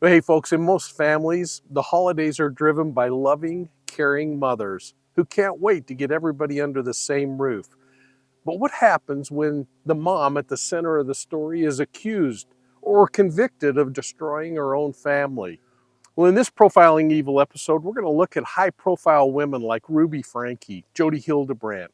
Hey folks, in most families, the holidays are driven by loving, caring mothers who can't wait to get everybody under the same roof. But what happens when the mom at the center of the story is accused or convicted of destroying her own family? Well, in this Profiling Evil episode, we're going to look at high-profile women like Ruby Franke, Jodi Hildebrandt,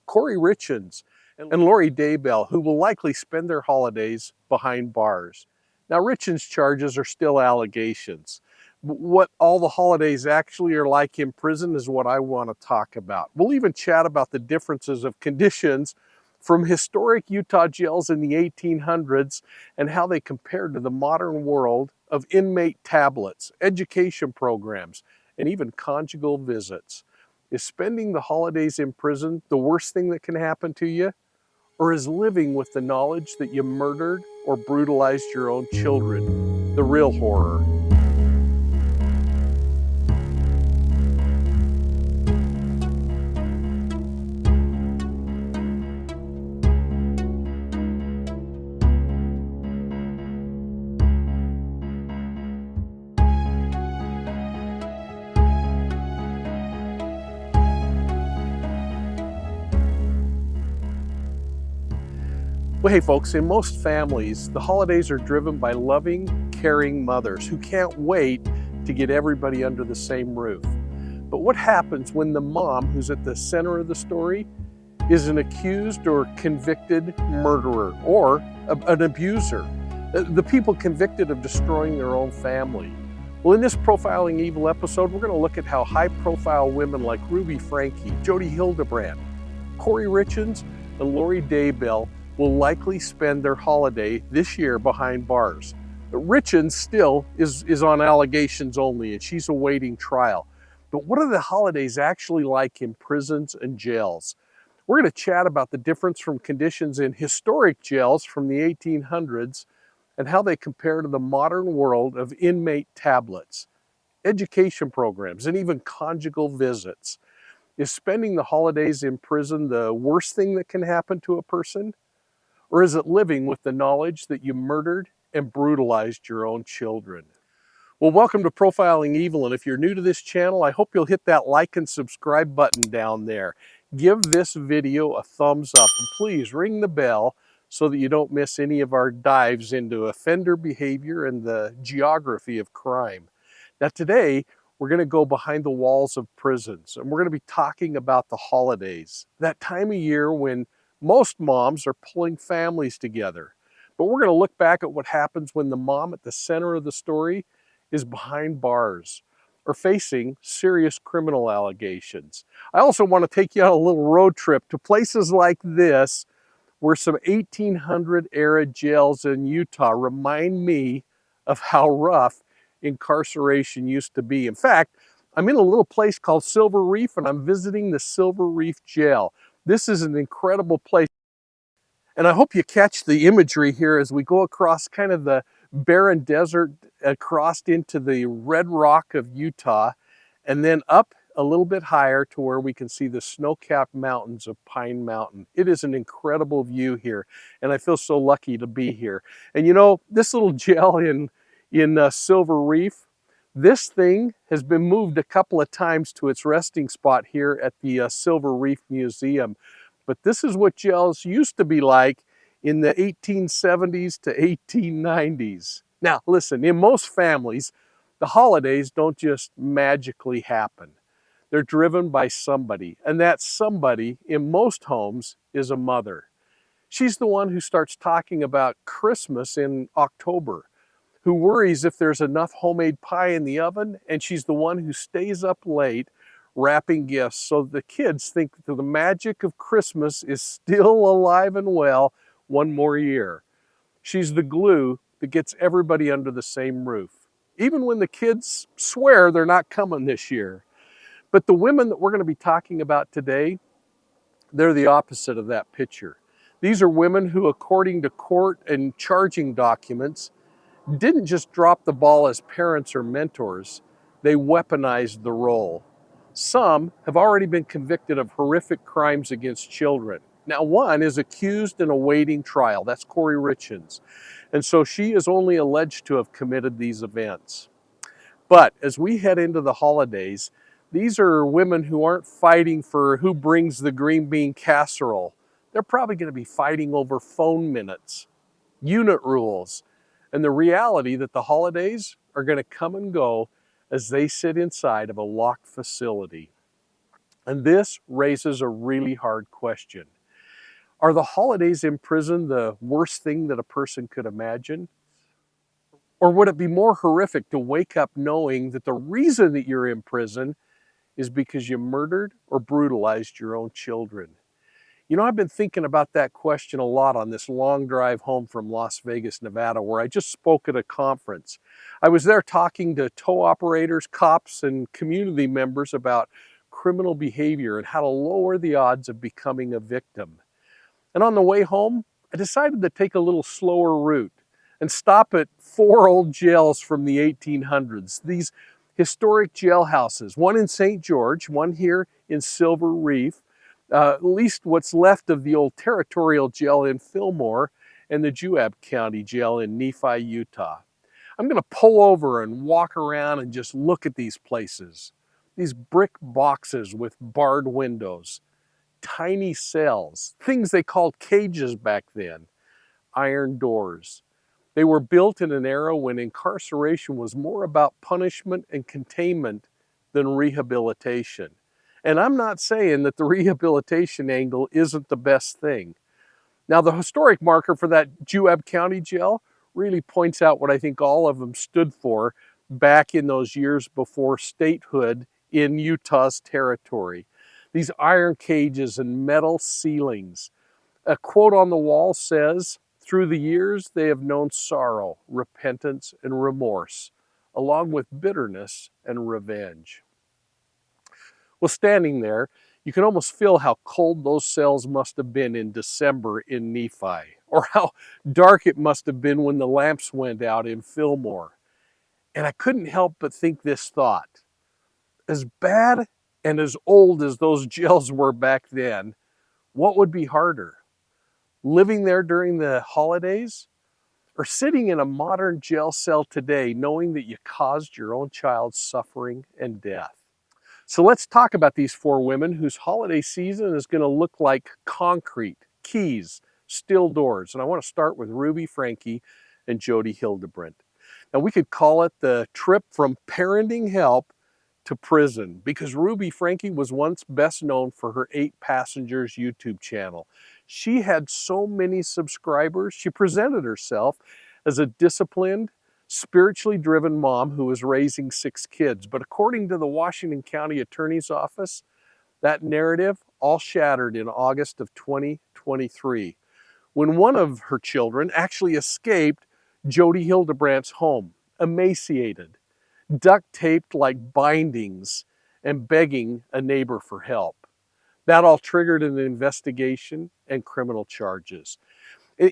Kouri Richins, and Lori Daybell, who will likely spend their holidays behind bars. Now, Richins' charges are still allegations. What all the holidays actually are like in prison is what I want to talk about. We'll even chat about the differences of conditions from historic Utah jails in the 1800s and how they compare to the modern world of inmate tablets, education programs, and even conjugal visits. Is spending the holidays in prison the worst thing that can happen to you? Or is living with the knowledge that you murdered or brutalized your own children the real horror? Well, hey folks, in most families, the holidays are driven by loving, caring mothers who can't wait to get everybody under the same roof. But what happens when the mom, who's at the center of the story, is an accused or convicted murderer or an abuser? The people convicted of destroying their own family. Well, in this Profiling Evil episode, we're going to look at how high-profile women like Ruby Franke, Jodi Hildebrandt, Kouri Richins, and Lori Daybell will likely spend their holiday this year behind bars. Richins still is on allegations only, and she's awaiting trial. But what are the holidays actually like in prisons and jails? We're going to chat about the difference from conditions in historic jails from the 1800s and how they compare to the modern world of inmate tablets, education programs, and even conjugal visits. Is spending the holidays in prison the worst thing that can happen to a person? Or is it living with the knowledge that you murdered and brutalized your own children? Well, welcome to Profiling Evil, and if you're new to this channel, I hope you'll hit that like and subscribe button down there. Give this video a thumbs up, and please ring the bell so that you don't miss any of our dives into offender behavior and the geography of crime. Now today, we're going to go behind the walls of prisons, and we're going to be talking about the holidays, that time of year when most moms are pulling families together. But we're going to look back at what happens when the mom at the center of the story is behind bars or facing serious criminal allegations. I also want to take you on a little road trip to places like this where some 1800 era jails in Utah remind me of how rough incarceration used to be. In fact, I'm in a little place called Silver Reef, and I'm visiting the Silver Reef Jail. This is an incredible place. And I hope you catch the imagery here as we go across kind of the barren desert, across into the red rock of Utah, and then up a little bit higher to where we can see the snow-capped mountains of Pine Mountain. It is an incredible view here, and I feel so lucky to be here. And you know, this little jail in Silver Reef, this thing has been moved a couple of times to its resting spot here at the Silver Reef Museum. But this is what jails used to be like in the 1870s to 1890s. Now, listen, in most families, the holidays don't just magically happen. They're driven by somebody, and that somebody in most homes is a mother. She's the one who starts talking about Christmas in October, who worries if there's enough homemade pie in the oven, and she's the one who stays up late wrapping gifts so the kids think that the magic of Christmas is still alive and well one more year. She's the glue that gets everybody under the same roof, even when the kids swear they're not coming this year. But the women that we're going to be talking about today, they're the opposite of that picture. These are women who, according to court and charging documents, didn't just drop the ball as parents or mentors, they weaponized the role. Some have already been convicted of horrific crimes against children. Now, one is accused and awaiting trial. That's Kouri Richins. And so she is only alleged to have committed these events. But as we head into the holidays, these are women who aren't fighting for who brings the green bean casserole. They're probably going to be fighting over phone minutes, unit rules, and the reality that the holidays are going to come and go as they sit inside of a locked facility. And this raises a really hard question. Are the holidays in prison the worst thing that a person could imagine? Or would it be more horrific to wake up knowing that the reason that you're in prison is because you murdered or brutalized your own children? You know, I've been thinking about that question a lot on this long drive home from Las Vegas, Nevada, where I just spoke at a conference. I was there talking to tow operators, cops, and community members about criminal behavior and how to lower the odds of becoming a victim. And on the way home, I decided to take a little slower route and stop at 4 old jails from the 1800s. These historic jailhouses, one in St. George, one here in Silver Reef, at least what's left of the old territorial jail in Fillmore, and the Juab County Jail in Nephi, Utah. I'm going to pull over and walk around and just look at these places. These brick boxes with barred windows, tiny cells, things they called cages back then, iron doors. They were built in an era when incarceration was more about punishment and containment than rehabilitation. And I'm not saying that the rehabilitation angle isn't the best thing. Now, the historic marker for that Juab County Jail really points out what I think all of them stood for back in those years before statehood in Utah's territory. These iron cages and metal ceilings. A quote on the wall says, "Through the years they have known sorrow, repentance, and remorse, along with bitterness and revenge." Well, standing there, you can almost feel how cold those cells must have been in December in Nephi, or how dark it must have been when the lamps went out in Fillmore. And I couldn't help but think this thought. As bad and as old as those jails were back then, what would be harder? Living there during the holidays, or sitting in a modern jail cell today knowing that you caused your own child's suffering and death? So let's talk about these 4 women whose holiday season is going to look like concrete, keys, steel doors. And I want to start with Ruby Franke and Jodi Hildebrandt. Now, we could call it the trip from parenting help to prison, because Ruby Franke was once best known for her 8 Passengers YouTube channel. She had so many subscribers, she presented herself as a disciplined, spiritually driven mom who was raising 6 kids. But according to the Washington County Attorney's Office, that narrative all shattered in August of 2023, when one of her children actually escaped Jodi Hildebrandt's home, emaciated, duct taped like bindings, and begging a neighbor for help. That all triggered an investigation and criminal charges.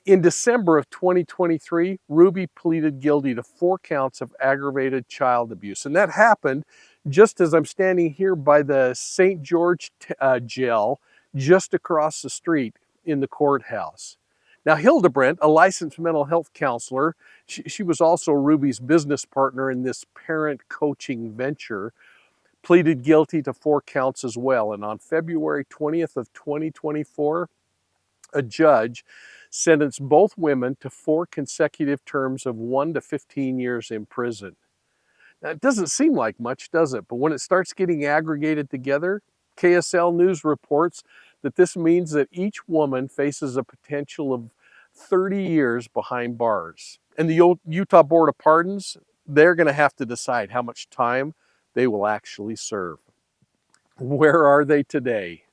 In December of 2023, Ruby pleaded guilty to 4 counts of aggravated child abuse. And that happened just as I'm standing here by the St. George jail just across the street in the courthouse. Now, Hildebrandt, a licensed mental health counselor, she was also Ruby's business partner in this parent coaching venture, pleaded guilty to 4 counts as well. And on February 20th of 2024, a judge sentenced both women to 4 consecutive terms of 1 to 15 years in prison. Now, it doesn't seem like much, does it? But when it starts getting aggregated together, KSL News reports that this means that each woman faces a potential of 30 years behind bars. And the Utah Board of Pardons, they're going to have to decide how much time they will actually serve. Where are they today?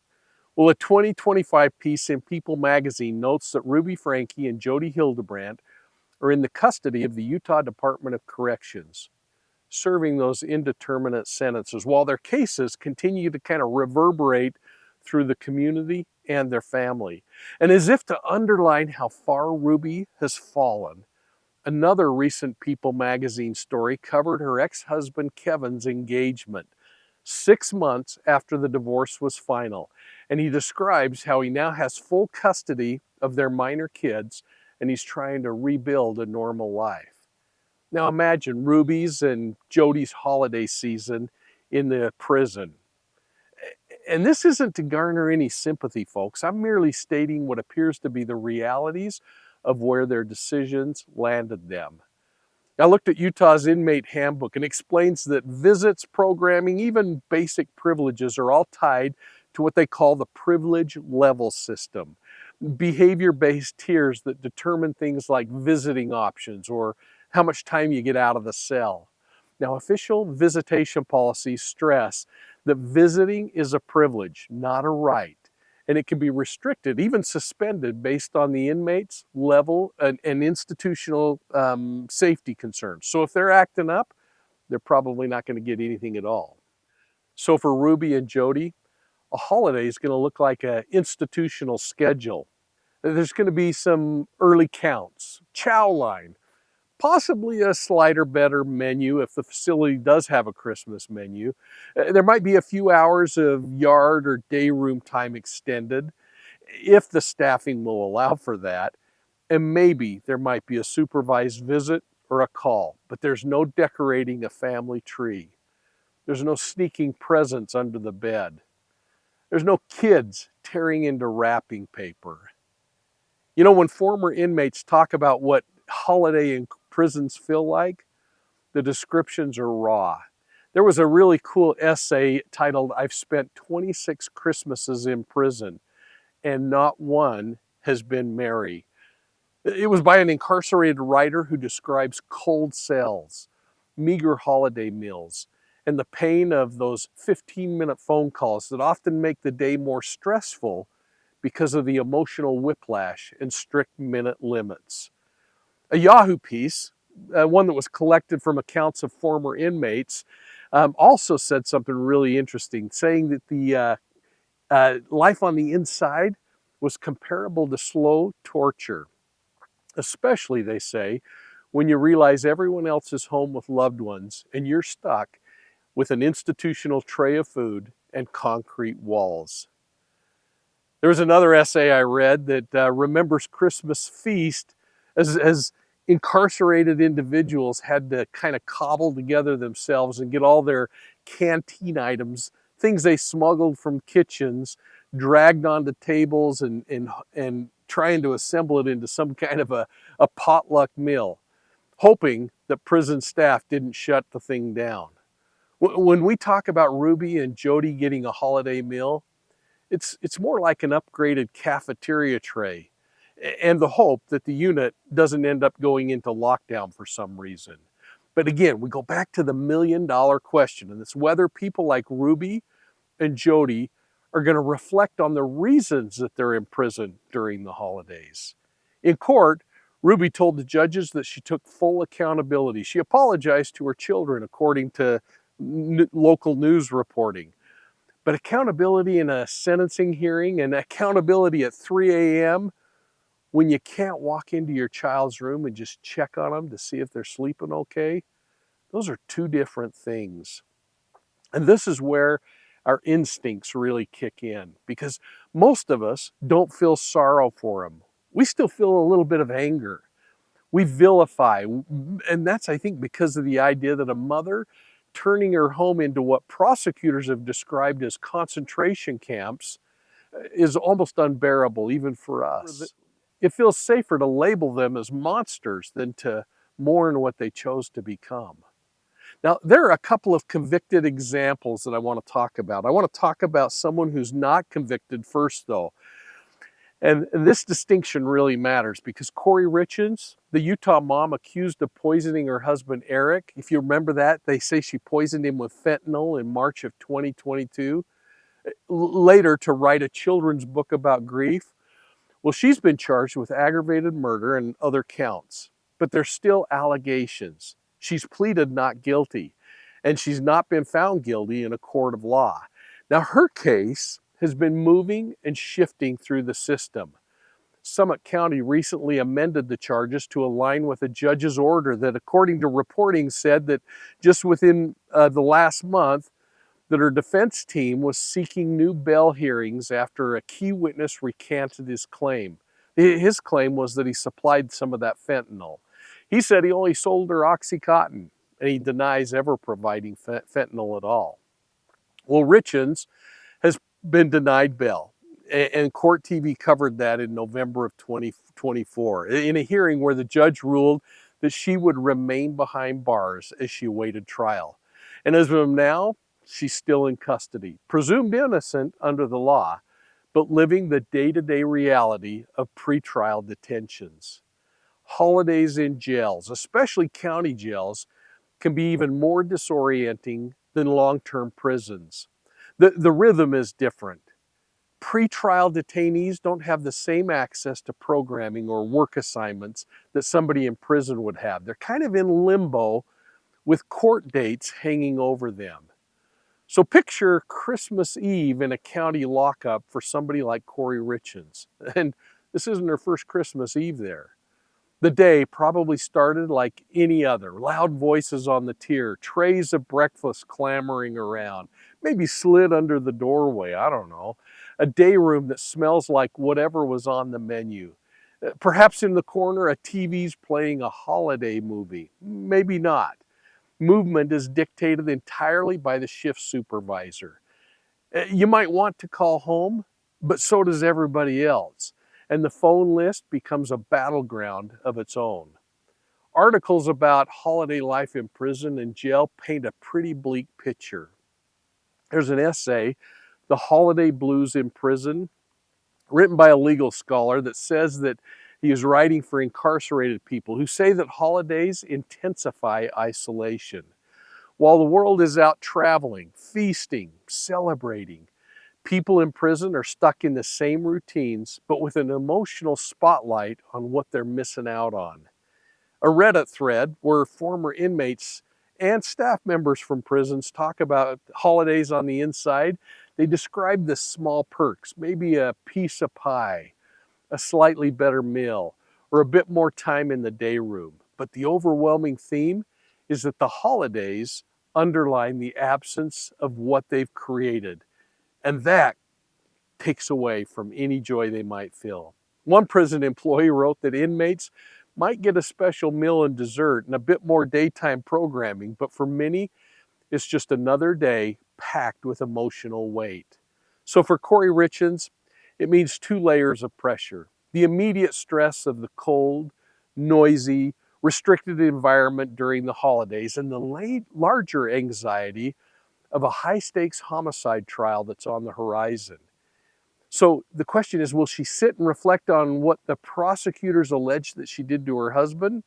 Well, a 2025 piece in People magazine notes that Ruby Franke and Jodi Hildebrandt are in the custody of the Utah Department of Corrections, serving those indeterminate sentences, while their cases continue to kind of reverberate through the community and their family. And as if to underline how far Ruby has fallen, another recent People magazine story covered her ex-husband Kevin's engagement 6 months after the divorce was final. And he describes how he now has full custody of their minor kids and he's trying to rebuild a normal life. Now imagine Ruby's and Jodi's holiday season in the prison. And this isn't to garner any sympathy, folks. I'm merely stating what appears to be the realities of where their decisions landed them. I looked at Utah's inmate handbook and explains that visits, programming, even basic privileges are all tied to what they call the privilege level system, behavior-based tiers that determine things like visiting options or how much time you get out of the cell. Now, official visitation policies stress that visiting is a privilege, not a right, and it can be restricted, even suspended, based on the inmate's level and institutional safety concerns. So if they're acting up, they're probably not going to get anything at all. So for Ruby and Jodi, a holiday is going to look like an institutional schedule. There's going to be some early counts, chow line, possibly a slighter better menu if the facility does have a Christmas menu. There might be a few hours of yard or day room time extended if the staffing will allow for that. And maybe there might be a supervised visit or a call, but there's no decorating a family tree. There's no sneaking presents under the bed. There's no kids tearing into wrapping paper. You know, when former inmates talk about what holiday in prisons feel like, the descriptions are raw. There was a really cool essay titled, "I've spent 26 Christmases in prison, and not one has been merry." It was by an incarcerated writer who describes cold cells, meager holiday meals, and the pain of those 15-minute phone calls that often make the day more stressful because of the emotional whiplash and strict minute limits. A Yahoo piece, one that was collected from accounts of former inmates, also said something really interesting, saying that the life on the inside was comparable to slow torture, especially, they say, when you realize everyone else is home with loved ones and you're stuck with an institutional tray of food and concrete walls. There was another essay I read that remembers Christmas feast as incarcerated individuals had to kind of cobble together themselves and get all their canteen items, things they smuggled from kitchens, dragged onto tables and trying to assemble it into some kind of a potluck meal, hoping that prison staff didn't shut the thing down. When we talk about Ruby and Jodi getting a holiday meal, it's more like an upgraded cafeteria tray and the hope that the unit doesn't end up going into lockdown for some reason. But again, we go back to the million-dollar question, and it's whether people like Ruby and Jodi are going to reflect on the reasons that they're in prison during the holidays. In court, Ruby told the judges that she took full accountability. She apologized to her children, according to local news reporting. But accountability in a sentencing hearing and accountability at 3 a.m. when you can't walk into your child's room and just check on them to see if they're sleeping okay, those are two different things. And this is where our instincts really kick in, because most of us don't feel sorrow for them. We still feel a little bit of anger. We vilify, and that's, I think, because of the idea that a mother turning her home into what prosecutors have described as concentration camps is almost unbearable, even for us. It feels safer to label them as monsters than to mourn what they chose to become. Now, there are a couple of convicted examples that I want to talk about. I want to talk about someone who's not convicted first, though. And this distinction really matters because Kouri Richins, the Utah mom accused of poisoning her husband Eric, if you remember that, they say she poisoned him with fentanyl in March of 2022, later to write a children's book about grief. Well, she's been charged with aggravated murder and other counts, but there's still allegations. She's pleaded not guilty, and she's not been found guilty in a court of law. Now, her case has been moving and shifting through the system. Summit County recently amended the charges to align with a judge's order that, according to reporting, said that just within the last month, that her defense team was seeking new bail hearings after a key witness recanted his claim. His claim was that he supplied some of that fentanyl. He said he only sold her Oxycontin, and he denies ever providing fentanyl at all. Well, Richins has been denied bail, and Court TV covered that in November of 2024 in a hearing where the judge ruled that she would remain behind bars as she awaited trial. And as of now, she's still in custody, presumed innocent under the law, but living the day-to-day reality of pretrial detentions. Holidays in jails, especially county jails, can be even more disorienting than long-term prisons. The rhythm is different. Pretrial detainees don't have the same access to programming or work assignments that somebody in prison would have. They're kind of in limbo with court dates hanging over them. So picture Christmas Eve in a county lockup for somebody like Kouri Richins. And this isn't her first Christmas Eve there. The day probably started like any other. Loud voices on the tier, trays of breakfast clamoring around, maybe slid under the doorway, I don't know. A day room that smells like whatever was on the menu. Perhaps in the corner, a TV's playing a holiday movie. Maybe not. Movement is dictated entirely by the shift supervisor. You might want to call home, but so does everybody else. And the phone list becomes a battleground of its own. Articles about holiday life in prison and jail paint a pretty bleak picture. There's an essay, The Holiday Blues in Prison, written by a legal scholar that says that he is writing for incarcerated people who say that holidays intensify isolation. While the world is out traveling, feasting, celebrating, people in prison are stuck in the same routines, but with an emotional spotlight on what they're missing out on. A Reddit thread where former inmates and staff members from prisons talk about holidays on the inside. They describe the small perks, maybe a piece of pie, a slightly better meal, or a bit more time in the day room. But the overwhelming theme is that the holidays underline the absence of what they've created. And that takes away from any joy they might feel. One prison employee wrote that inmates might get a special meal and dessert and a bit more daytime programming, but for many, it's just another day packed with emotional weight. So for Kouri Richins, it means two layers of pressure. The immediate stress of the cold, noisy, restricted environment during the holidays, and the larger anxiety of a high-stakes homicide trial that's on the horizon. So the question is, will she sit and reflect on what the prosecutors allege that she did to her husband?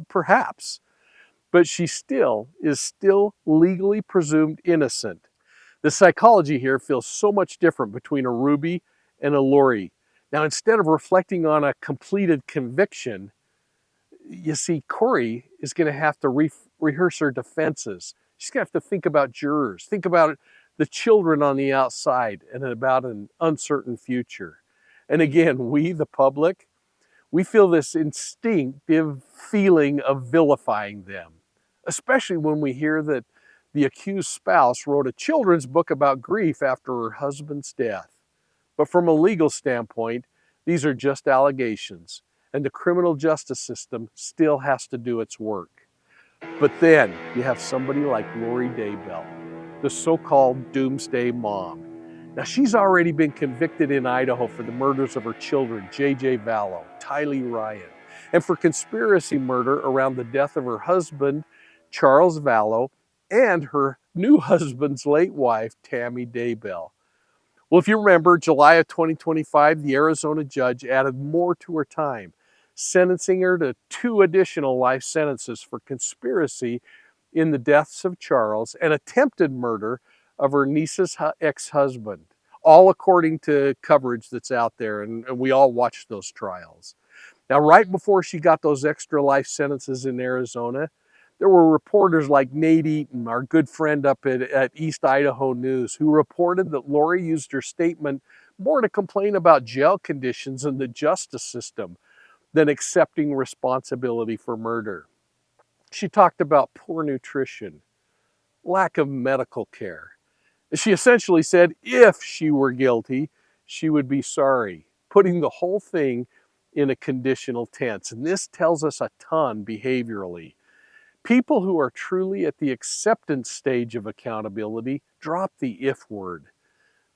Perhaps. But she is still legally presumed innocent. The psychology here feels so much different between a Ruby and a Lori. Now, instead of reflecting on a completed conviction, you see, Kouri is going to have to rehearse her defenses. She's going to have to think about jurors, think about the children on the outside, and about an uncertain future. And again, we, the public, we feel this instinctive feeling of vilifying them, especially when we hear that the accused spouse wrote a children's book about grief after her husband's death. But from a legal standpoint, these are just allegations, and the criminal justice system still has to do its work. But then you have somebody like Lori Daybell, the so-called doomsday mom. Now, she's already been convicted in Idaho for the murders of her children, J.J. Vallow, Tylee Ryan, and for conspiracy murder around the death of her husband, Charles Vallow, and her new husband's late wife, Tammy Daybell. Well, if you remember, July of 2025, the Arizona judge added more to her time, sentencing her to 2 additional life sentences for conspiracy in the deaths of Charles and attempted murder of her niece's ex-husband, all according to coverage that's out there, and we all watched those trials. Now, right before she got those extra life sentences in Arizona, there were reporters like Nate Eaton, our good friend up at East Idaho News, who reported that Lori used her statement more to complain about jail conditions and the justice system than accepting responsibility for murder. She talked about poor nutrition, lack of medical care. She essentially said if she were guilty, she would be sorry, putting the whole thing in a conditional tense. And this tells us a ton behaviorally. People who are truly at the acceptance stage of accountability drop the if word.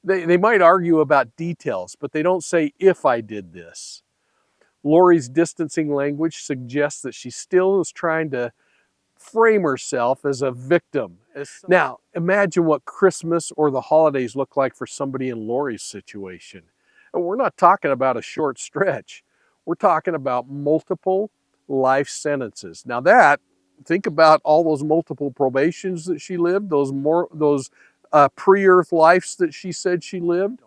They might argue about details, but they don't say, if I did this. Lori's distancing language suggests that she still is trying to frame herself as a victim. Now, imagine what Christmas or the holidays look like for somebody in Lori's situation. And we're not talking about a short stretch. We're talking about multiple life sentences. Now think about all those multiple probations that she lived, those pre-Earth lives that she said she lived.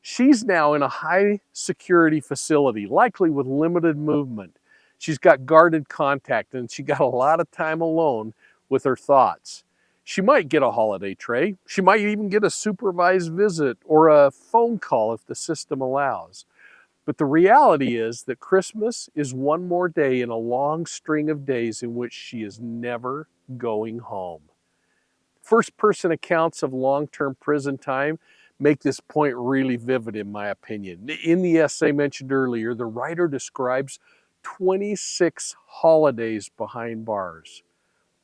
She's now in a high security facility, likely with limited movement. She's got guarded contact and she got a lot of time alone with her thoughts. She might get a holiday tray. She might even get a supervised visit or a phone call if the system allows. But the reality is that Christmas is one more day in a long string of days in which she is never going home. First-person accounts of long-term prison time make this point really vivid, in my opinion. In the essay mentioned earlier, the writer describes 26 holidays behind bars.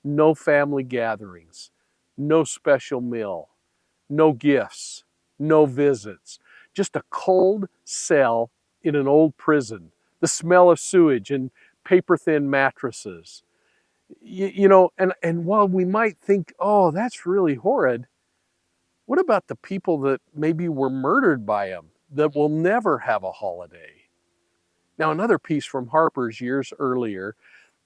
No family gatherings, no special meal, no gifts, no visits, just a cold cell in an old prison, the smell of sewage and paper-thin mattresses. And while we might think, oh, that's really horrid, what about the people that maybe were murdered by him that will never have a holiday? Now, another piece from Harper's years earlier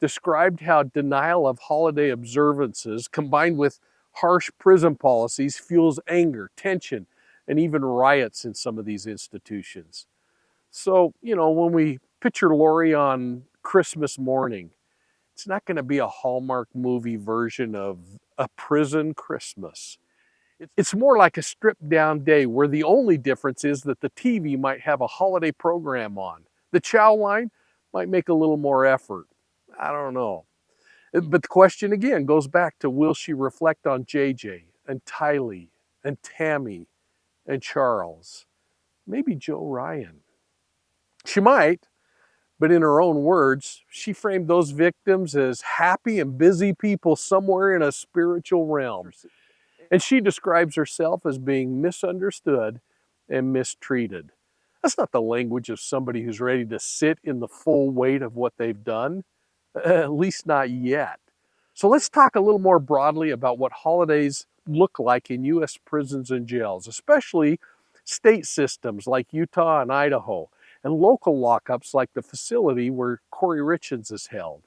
described how denial of holiday observances combined with harsh prison policies fuels anger, tension, and even riots in some of these institutions. So, when we picture Lori on Christmas morning, it's not going to be a Hallmark movie version of A Prison Christmas. It's more like a stripped down day where the only difference is that the TV might have a holiday program on. The chow line might make a little more effort. I don't know. But the question again goes back to, will she reflect on JJ and Tylee and Tammy and Charles? Maybe Joe Ryan. She might, but in her own words, she framed those victims as happy and busy people somewhere in a spiritual realm. And she describes herself as being misunderstood and mistreated. That's not the language of somebody who's ready to sit in the full weight of what they've done, at least not yet. So let's talk a little more broadly about what holidays look like in U.S. prisons and jails, especially state systems like Utah and Idaho, and local lockups like the facility where Kouri Richins is held.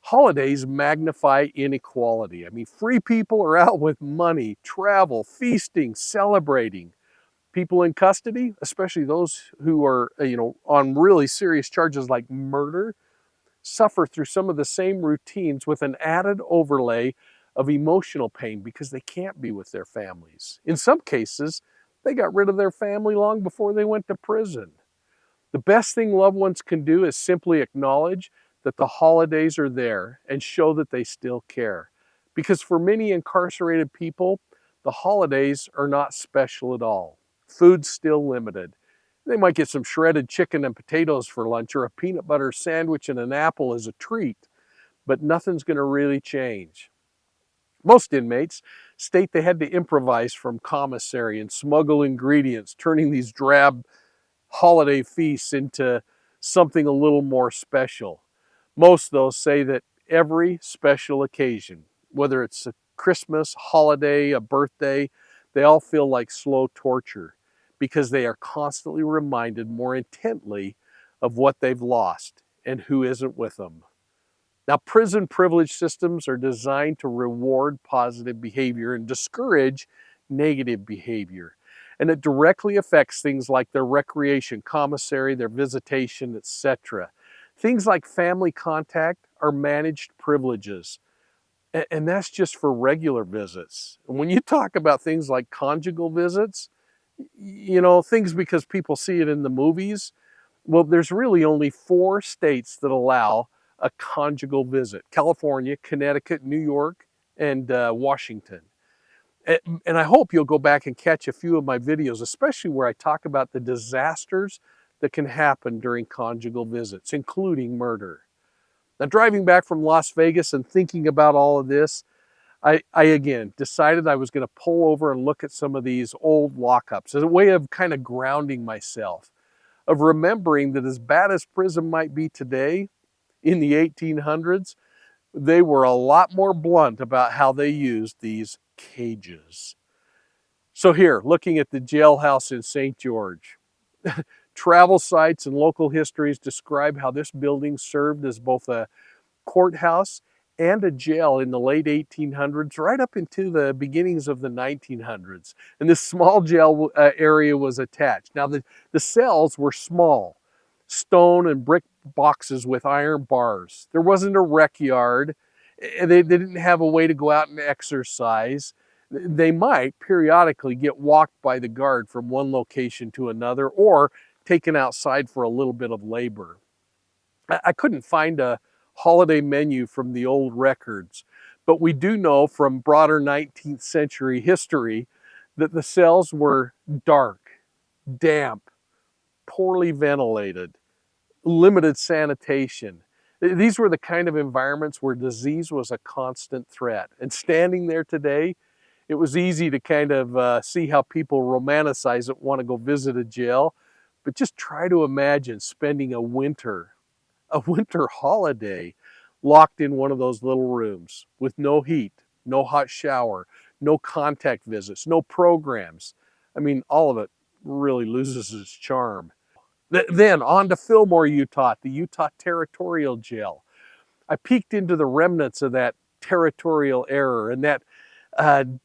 Holidays magnify inequality. I mean, free people are out with money, travel, feasting, celebrating. People in custody, especially those who are, on really serious charges like murder, suffer through some of the same routines with an added overlay of emotional pain because they can't be with their families. In some cases, they got rid of their family long before they went to prison. The best thing loved ones can do is simply acknowledge that the holidays are there and show that they still care. Because for many incarcerated people, the holidays are not special at all. Food's still limited. They might get some shredded chicken and potatoes for lunch or a peanut butter sandwich and an apple as a treat, but nothing's going to really change. Most inmates state they had to improvise from commissary and smuggle ingredients, turning these drab holiday feasts into something a little more special. Most, though, say that every special occasion, whether it's a Christmas, holiday, a birthday, they all feel like slow torture because they are constantly reminded more intently of what they've lost and who isn't with them. Now, prison privilege systems are designed to reward positive behavior and discourage negative behavior. And it directly affects things like their recreation, commissary, their visitation, etc. Things like family contact are managed privileges. And that's just for regular visits. And when you talk about things like conjugal visits, things because people see it in the movies, well, there's really only 4 states that allow a conjugal visit: California, Connecticut, New York, and Washington. And I hope you'll go back and catch a few of my videos, especially where I talk about the disasters that can happen during conjugal visits, including murder. Now, driving back from Las Vegas and thinking about all of this, I again decided I was going to pull over and look at some of these old lockups as a way of kind of grounding myself, of remembering that as bad as prison might be today, in the 1800s, they were a lot more blunt about how they used these cages. So here, looking at the jailhouse in St. George, travel sites and local histories describe how this building served as both a courthouse and a jail in the late 1800s, right up into the beginnings of the 1900s. And this small jail area was attached. Now, the cells were small, stone and brick boxes with iron bars. There wasn't a rec yard. They didn't have a way to go out and exercise. They might periodically get walked by the guard from one location to another or taken outside for a little bit of labor. I couldn't find a holiday menu from the old records, but we do know from broader 19th century history that the cells were dark, damp, poorly ventilated, limited sanitation. These were the kind of environments where disease was a constant threat. And standing there today, it was easy to kind of see how people romanticize it, want to go visit a jail, but just try to imagine spending a winter holiday locked in one of those little rooms with no heat, no hot shower, no contact visits, no programs. I mean, all of it really loses its charm. Then on to Fillmore, Utah, the Utah Territorial Jail. I peeked into the remnants of that territorial era and that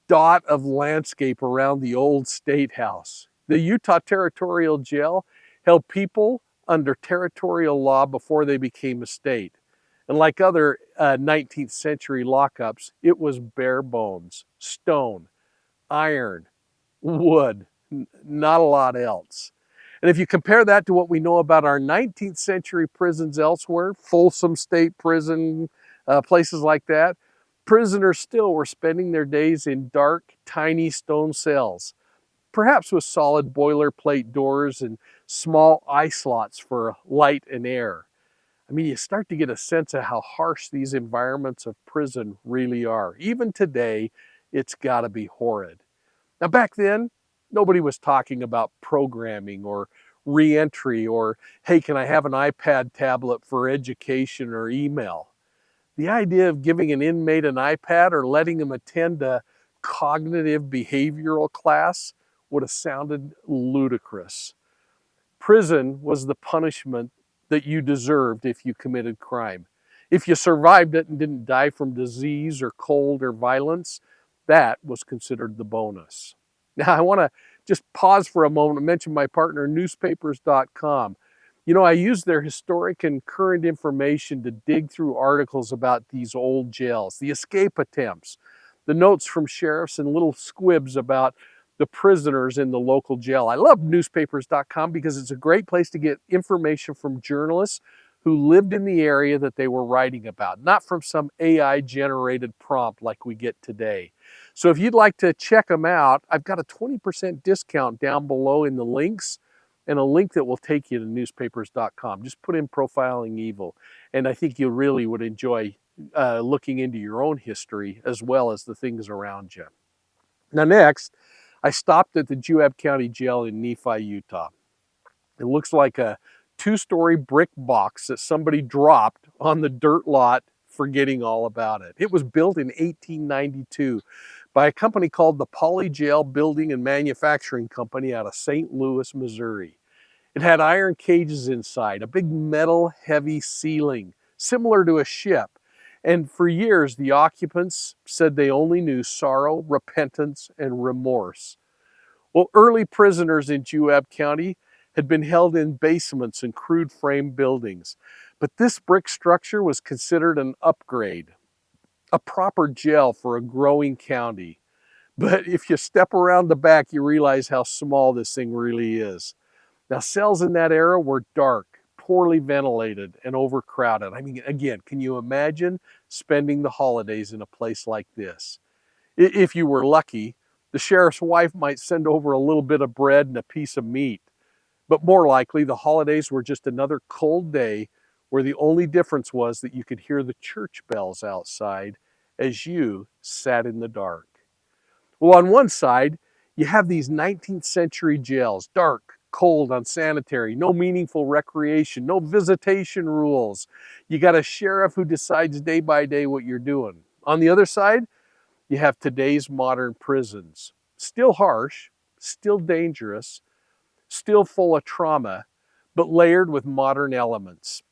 dot of landscape around the old state house. The Utah Territorial Jail held people under territorial law before they became a state. And like other 19th century lockups, it was bare bones, stone, iron, wood, not a lot else. And if you compare that to what we know about our 19th century prisons elsewhere, Folsom State Prison, places like that, prisoners still were spending their days in dark, tiny stone cells, perhaps with solid boilerplate doors and small eye slots for light and air. I mean, you start to get a sense of how harsh these environments of prison really are. Even today, it's got to be horrid. Now, back then, nobody was talking about programming or reentry or, hey, can I have an iPad tablet for education or email? The idea of giving an inmate an iPad or letting him attend a cognitive behavioral class would have sounded ludicrous. Prison was the punishment that you deserved if you committed crime. If you survived it and didn't die from disease or cold or violence, that was considered the bonus. Now, I want to just pause for a moment and mention my partner, newspapers.com. You know, I use their historic and current information to dig through articles about these old jails, the escape attempts, the notes from sheriffs, and little squibs about the prisoners in the local jail. I love newspapers.com because it's a great place to get information from journalists who lived in the area that they were writing about, not from some AI-generated prompt like we get today. So if you'd like to check them out, I've got a 20% discount down below in the links and a link that will take you to newspapers.com. Just put in Profiling Evil, and I think you really would enjoy looking into your own history as well as the things around you. Now next, I stopped at the Juab County Jail in Nephi, Utah. It looks like a two-story brick box that somebody dropped on the dirt lot, forgetting all about it. It was built in 1892 by a company called the Poly Jail Building and Manufacturing Company out of St. Louis, Missouri. It had iron cages inside, a big metal heavy ceiling, similar to a ship. And for years, the occupants said they only knew sorrow, repentance, and remorse. Well, early prisoners in Juab County had been held in basements and crude frame buildings. But this brick structure was considered an upgrade, a proper jail for a growing county. But if you step around the back, you realize how small this thing really is. Now, cells in that era were dark, poorly ventilated, and overcrowded. I mean, again, can you imagine spending the holidays in a place like this? If you were lucky, the sheriff's wife might send over a little bit of bread and a piece of meat. But more likely, the holidays were just another cold day where the only difference was that you could hear the church bells outside as you sat in the dark. Well, on one side, you have these 19th century jails, dark, cold, unsanitary, no meaningful recreation, no visitation rules. You got a sheriff who decides day by day what you're doing. On the other side, you have today's modern prisons. Still harsh, still dangerous, still full of trauma, but layered with modern elements.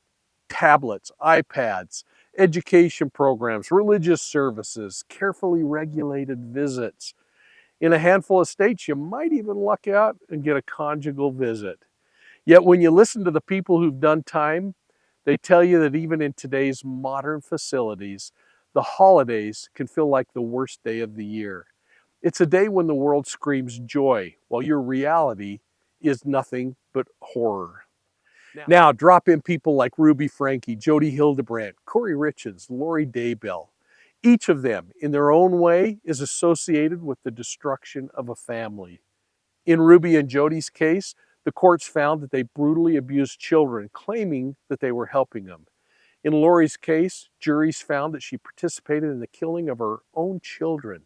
Tablets, iPads, education programs, religious services, carefully regulated visits. In a handful of states, you might even luck out and get a conjugal visit. Yet when you listen to the people who've done time, they tell you that even in today's modern facilities, the holidays can feel like the worst day of the year. It's a day when the world screams joy, while your reality is nothing but horror. Now, drop in people like Ruby Franke, Jodi Hildebrandt, Kouri Richins, Lori Daybell. Each of them, in their own way, is associated with the destruction of a family. In Ruby and Jodi's case, the courts found that they brutally abused children, claiming that they were helping them. In Lori's case, juries found that she participated in the killing of her own children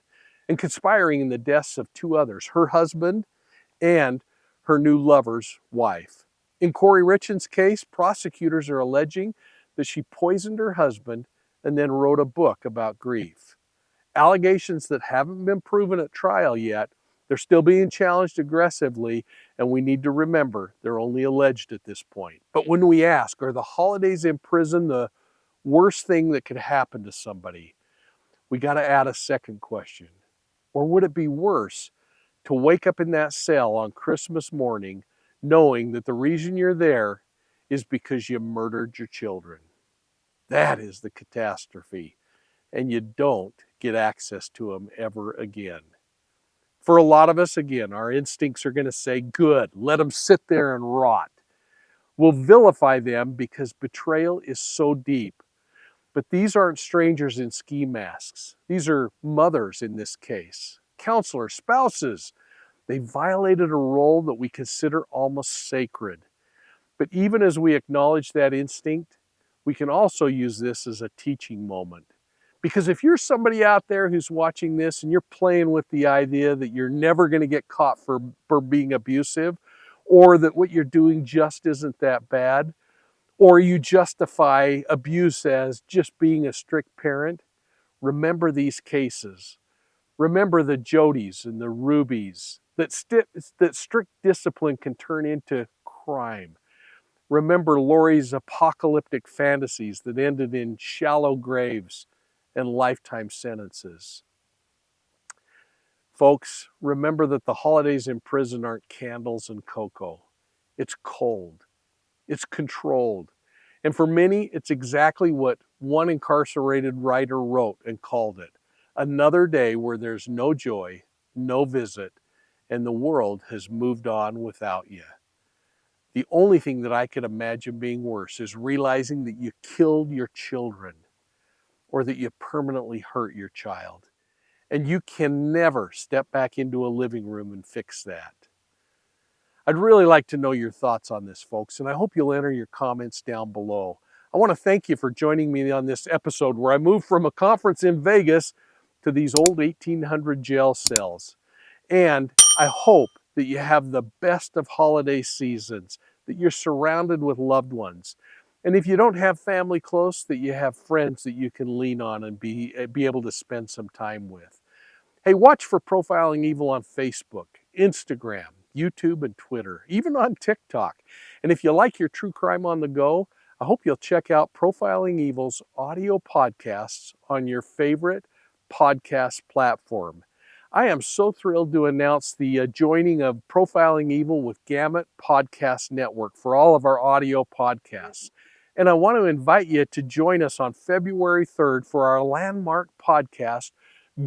and conspiring in the deaths of two others, her husband and her new lover's wife. In Kouri Richins' case, prosecutors are alleging that she poisoned her husband and then wrote a book about grief. Allegations that haven't been proven at trial yet. They're still being challenged aggressively, and we need to remember they're only alleged at this point. But when we ask, are the holidays in prison the worst thing that could happen to somebody? We got to add a second question. Or would it be worse to wake up in that cell on Christmas morning knowing that the reason you're there is because you murdered your children? That is the catastrophe, and you don't get access to them ever again. For a lot of us, again, our instincts are going to say, good, let them sit there and rot. We'll vilify them because betrayal is so deep. But these aren't strangers in ski masks. These are mothers in this case, counselors, spouses. They violated a role that we consider almost sacred. But even as we acknowledge that instinct, we can also use this as a teaching moment. Because if you're somebody out there who's watching this and you're playing with the idea that you're never going to get caught for being abusive, or that what you're doing just isn't that bad, or you justify abuse as just being a strict parent, remember these cases. Remember the Jodis and the Rubies, that strict discipline can turn into crime. Remember Lori's apocalyptic fantasies that ended in shallow graves and lifetime sentences. Folks, remember that the holidays in prison aren't candles and cocoa. It's cold. It's controlled. And for many, it's exactly what one incarcerated writer wrote and called it. Another day where there's no joy, no visit, and the world has moved on without you. The only thing that I could imagine being worse is realizing that you killed your children or that you permanently hurt your child. And you can never step back into a living room and fix that. I'd really like to know your thoughts on this, folks, and I hope you'll enter your comments down below. I want to thank you for joining me on this episode where I moved from a conference in Vegas to these old 1800 jail cells. And I hope that you have the best of holiday seasons, that you're surrounded with loved ones. And if you don't have family close, that you have friends that you can lean on and be able to spend some time with. Hey, watch for Profiling Evil on Facebook, Instagram, YouTube, and Twitter, even on TikTok. And if you like your true crime on the go, I hope you'll check out Profiling Evil's audio podcasts on your favorite podcast platform. I am so thrilled to announce the joining of Profiling Evil with Gamut Podcast Network for all of our audio podcasts. And I want to invite you to join us on February 3rd for our landmark podcast,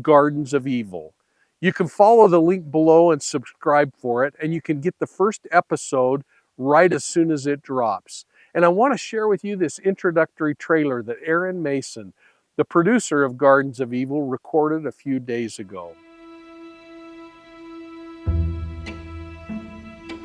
Gardens of Evil. You can follow the link below and subscribe for it, and you can get the first episode right as soon as it drops. And I want to share with you this introductory trailer that Aaron Mason, the producer of Gardens of Evil, recorded a few days ago.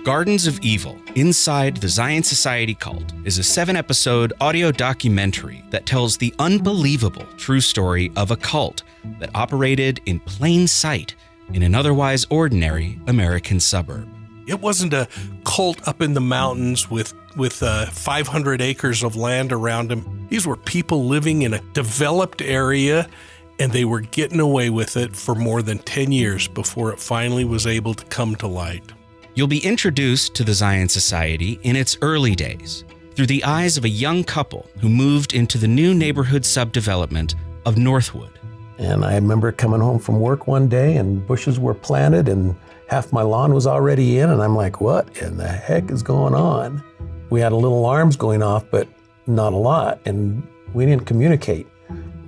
Gardens of Evil, Inside the Zion Society Cult is a 7-episode audio documentary that tells the unbelievable true story of a cult that operated in plain sight in an otherwise ordinary American suburb. It wasn't a cult up in the mountains with 500 acres of land around them. These were people living in a developed area, and they were getting away with it for more than 10 years before it finally was able to come to light. You'll be introduced to the Zion Society in its early days through the eyes of a young couple who moved into the new neighborhood subdevelopment of Northwood. And I remember coming home from work one day and bushes were planted and half my lawn was already in, and I'm like, what in the heck is going on? We had little alarms going off, but not a lot, and we didn't communicate.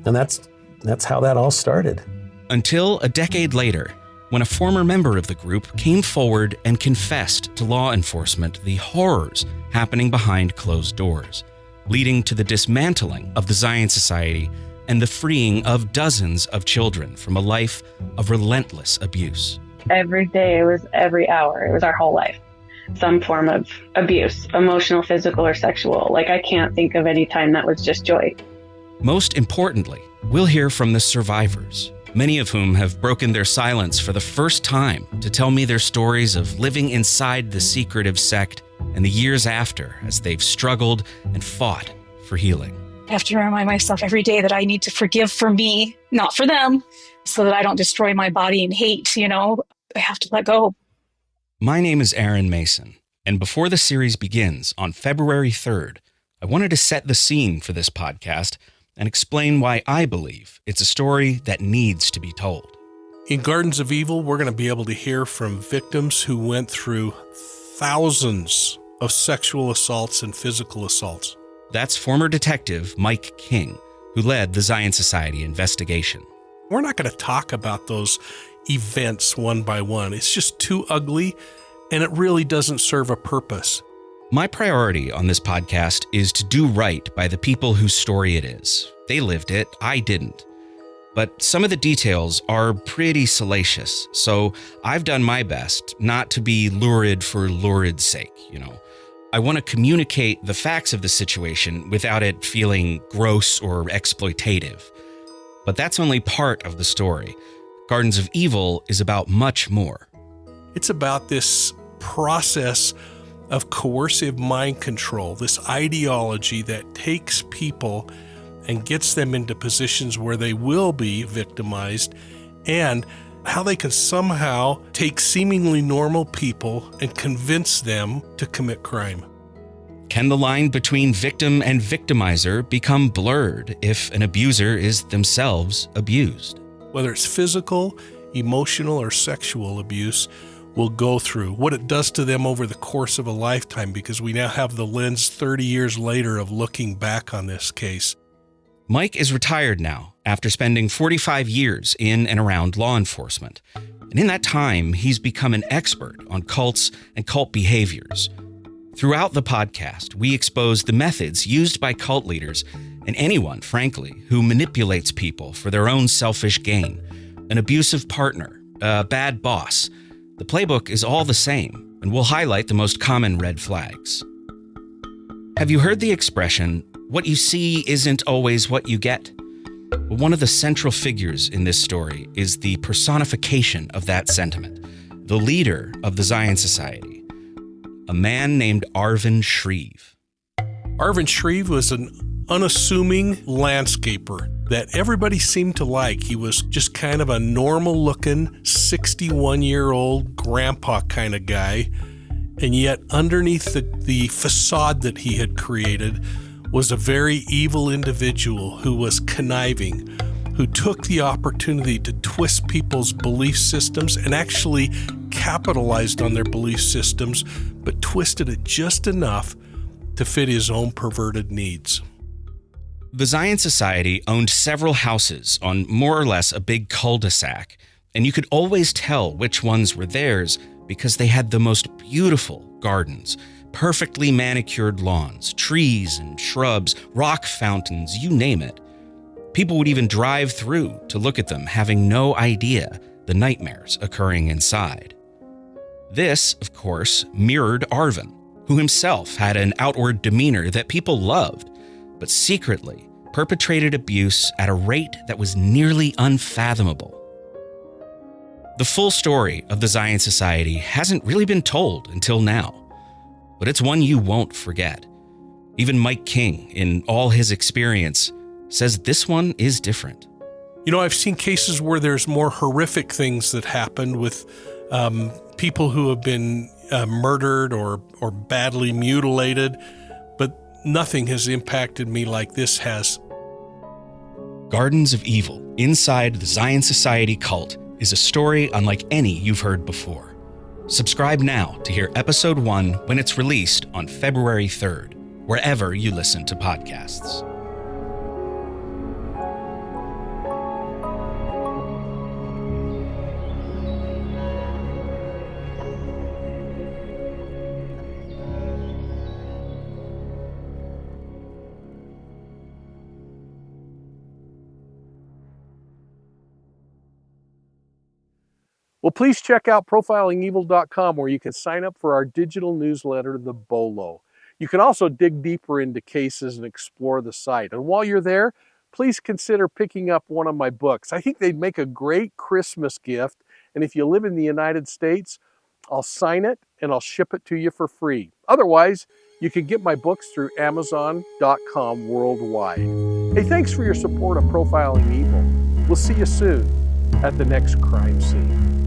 And that's how that all started. Until a decade later, when a former member of the group came forward and confessed to law enforcement the horrors happening behind closed doors, leading to the dismantling of the Zion Society and the freeing of dozens of children from a life of relentless abuse. Every day, it was every hour, it was our whole life. Some form of abuse, emotional, physical, or sexual. Like, I can't think of any time that was just joy. Most importantly, we'll hear from the survivors, many of whom have broken their silence for the first time to tell me their stories of living inside the secretive sect and the years after as they've struggled and fought for healing. I have to remind myself every day that I need to forgive for me, not for them, so that I don't destroy my body in hate, I have to let go. My name is Aaron Mason, and before the series begins on February 3rd, I wanted to set the scene for this podcast and explain why I believe it's a story that needs to be told. In Gardens of Evil, we're going to be able to hear from victims who went through thousands of sexual assaults and physical assaults. That's former detective Mike King, who led the Zion Society investigation. We're not going to talk about those events one by one. It's just too ugly, and it really doesn't serve a purpose. My priority on this podcast is to do right by the people whose story it is. They lived it, I didn't. But some of the details are pretty salacious, so I've done my best not to be lurid for lurid's sake, I want to communicate the facts of the situation without it feeling gross or exploitative. But that's only part of the story. Gardens of Evil is about much more. It's about this process of coercive mind control, this ideology that takes people and gets them into positions where they will be victimized, and how they can somehow take seemingly normal people and convince them to commit crime. Can the line between victim and victimizer become blurred if an abuser is themselves abused? Whether it's physical, emotional, or sexual abuse, we'll go through what it does to them over the course of a lifetime, because we now have the lens 30 years later of looking back on this case. Mike is retired now after spending 45 years in and around law enforcement. And in that time, he's become an expert on cults and cult behaviors. Throughout the podcast, we expose the methods used by cult leaders and anyone, frankly, who manipulates people for their own selfish gain. An abusive partner, a bad boss. The playbook is all the same, and we'll highlight the most common red flags. Have you heard the expression, what you see isn't always what you get? Well, one of the central figures in this story is the personification of that sentiment, the leader of the Zion Society, a man named Arvin Shreve. Arvin Shreve was an unassuming landscaper that everybody seemed to like. He was just kind of a normal-looking, 61-year-old grandpa kind of guy, and yet underneath the facade that he had created was a very evil individual who was conniving, who took the opportunity to twist people's belief systems and actually capitalized on their belief systems, but twisted it just enough to fit his own perverted needs. The Zion Society owned several houses on more or less a big cul-de-sac, and you could always tell which ones were theirs because they had the most beautiful gardens, perfectly manicured lawns, trees and shrubs, rock fountains, you name it. People would even drive through to look at them, having no idea the nightmares occurring inside. This, of course, mirrored Arvin, who himself had an outward demeanor that people loved, but secretly perpetrated abuse at a rate that was nearly unfathomable. The full story of the Zion Society hasn't really been told until now, but it's one you won't forget. Even Mike King, in all his experience, says this one is different. You know, I've seen cases where there's more horrific things that happened with people who have been murdered or badly mutilated, but nothing has impacted me like this has. Gardens of Evil, Inside the Zion Society Cult, is a story unlike any you've heard before. Subscribe now to hear episode 1 when it's released on February 3rd, wherever you listen to podcasts. Well, please check out profilingevil.com, where you can sign up for our digital newsletter, The Bolo. You can also dig deeper into cases and explore the site. And while you're there, please consider picking up one of my books. I think they'd make a great Christmas gift. And if you live in the United States, I'll sign it and I'll ship it to you for free. Otherwise, you can get my books through Amazon.com worldwide. Hey, thanks for your support of Profiling Evil. We'll see you soon at the next crime scene.